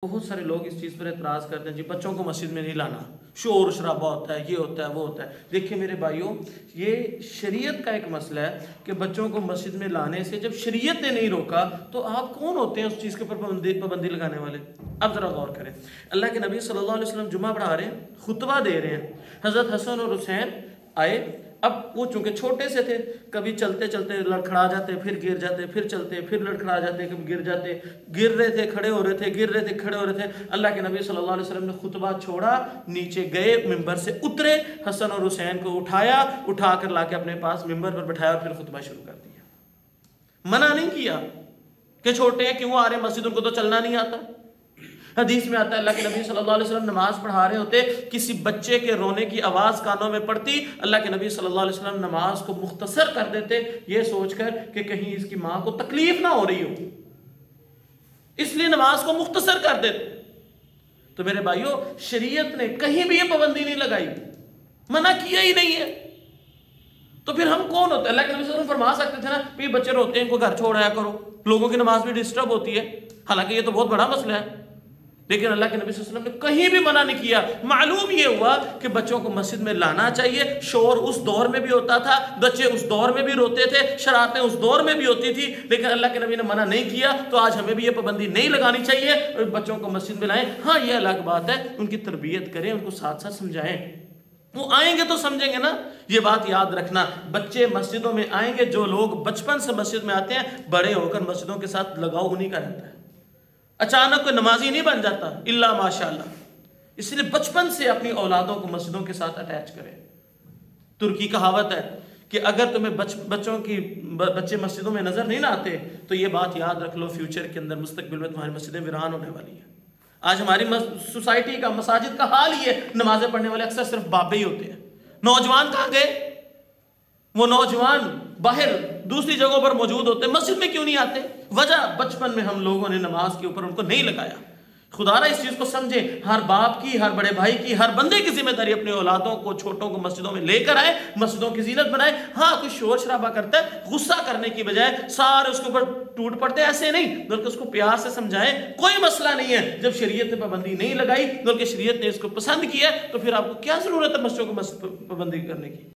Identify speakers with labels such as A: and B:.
A: بہت سارے لوگ اس چیز پر اعتراض کرتے ہیں جی بچوں کو مسجد میں نہیں لانا، شور شرابہ ہوتا ہے، یہ ہوتا ہے وہ ہوتا ہے۔ دیکھیں میرے بھائیوں، یہ شریعت کا ایک مسئلہ ہے کہ بچوں کو مسجد میں لانے سے جب شریعت نے نہیں روکا تو آپ کون ہوتے ہیں اس چیز کے اوپر پابندی لگانے والے؟ اب ذرا غور کریں، اللہ کے نبی صلی اللہ علیہ وسلم جمعہ پڑھا رہے ہیں، خطبہ دے رہے ہیں، حضرت حسن اور حسین آئے۔ اب وہ چونکہ چھوٹے سے تھے، کبھی چلتے چلتے لڑکھڑا جاتے، پھر گر جاتے، پھر چلتے، پھر لڑکھڑا جاتے، کبھی گر جاتے، گر رہے تھے کھڑے ہو رہے تھے، گر رہے تھے کھڑے ہو رہے تھے۔ اللہ کے نبی صلی اللہ علیہ وسلم نے خطبہ چھوڑا، نیچے گئے، ممبر سے اترے، حسن اور حسین کو اٹھا کر لا کے اپنے پاس ممبر پر بٹھایا اور پھر خطبہ شروع کر دیا۔ منع نہیں کیا کہ چھوٹے ہیں کیوں آ رہے ہیں مسجد، ان کو تو چلنا نہیں آتا۔ حدیث میں آتا ہے اللہ کے نبی صلی اللہ علیہ وسلم نماز پڑھا رہے ہوتے، کسی بچے کے رونے کی آواز کانوں میں پڑتی، اللہ کے نبی صلی اللہ علیہ وسلم نماز کو مختصر کر دیتے، یہ سوچ کر کہ کہیں اس کی ماں کو تکلیف نہ ہو رہی ہو، اس لیے نماز کو مختصر کر دیتے۔ تو میرے بھائیوں، شریعت نے کہیں بھی یہ پابندی نہیں لگائی، منع کیا ہی نہیں ہے، تو پھر ہم کون ہوتے ہیں؟ اللہ کے نبی صلی اللہ علیہ وسلم فرما سکتے تھے نا کہ بچے روتے ہیں ان کو گھر چھوڑ آیا کرو، لوگوں کی نماز بھی ڈسٹرب ہوتی ہے، حالانکہ یہ تو بہت بڑا مسئلہ ہے، لیکن اللہ کے نبی صلی اللہ علیہ وسلم نے کہیں بھی منع نہیں کیا۔ معلوم یہ ہوا کہ بچوں کو مسجد میں لانا چاہیے۔ شور اس دور میں بھی ہوتا تھا، بچے اس دور میں بھی روتے تھے، شرارتیں اس دور میں بھی ہوتی تھی، لیکن اللہ کے نبی نے منع نہیں کیا، تو آج ہمیں بھی یہ پابندی نہیں لگانی چاہیے اور بچوں کو مسجد میں لائیں۔ ہاں یہ الگ بات ہے، ان کی تربیت کریں، ان کو ساتھ ساتھ سمجھائیں، وہ آئیں گے تو سمجھیں گے نا۔ یہ بات یاد رکھنا، بچے مسجدوں میں آئیں گے، جو لوگ بچپن سے مسجد میں آتے ہیں بڑے ہو کر مسجدوں کے ساتھ لگاؤ انہیں کا رہتا ہے، اچانک کوئی نمازی نہیں بن جاتا الا ماشاءاللہ۔ اس لیے بچپن سے اپنی اولادوں کو مسجدوں کے ساتھ اٹیچ کریں۔ ترکی کہاوت ہے کہ اگر تمہیں بچے مسجدوں میں نظر نہیں نہ آتے تو یہ بات یاد رکھ لو، فیوچر کے اندر مستقبل میں تمہاری مسجدیں ویران ہونے والی ہیں۔ آج ہماری سوسائٹی کا، مساجد کا حال ہی ہے، نمازیں پڑھنے والے اکثر صرف بابے ہی ہوتے ہیں۔ نوجوان کہاں گئے؟ وہ نوجوان باہر دوسری جگہوں پر موجود ہوتے ہیں، مسجد میں کیوں نہیں آتے؟ وجہ بچپن میں ہم لوگوں نے نماز کے اوپر ان کو نہیں لگایا۔ خدا را اس چیز کو سمجھیں، ہر باپ کی، ہر بڑے بھائی کی، ہر بندے کی ذمہ داری اپنے اولادوں کو، چھوٹوں کو مسجدوں میں لے کر آئے، مسجدوں کی زینت بنائے۔ ہاں کوئی شور شرابہ کرتا ہے، غصہ کرنے کی بجائے سارے اس کے اوپر ٹوٹ پڑتے، ایسے نہیں، بلکہ اس کو پیار سے سمجھائیں، کوئی مسئلہ نہیں ہے۔ جب شریعت نے پابندی نہیں لگائی بلکہ شریعت نے اس کو پسند کیا، تو پھر آپ کو کیا ضرورت ہے بچوں کو مسجد پابندی کرنے کی؟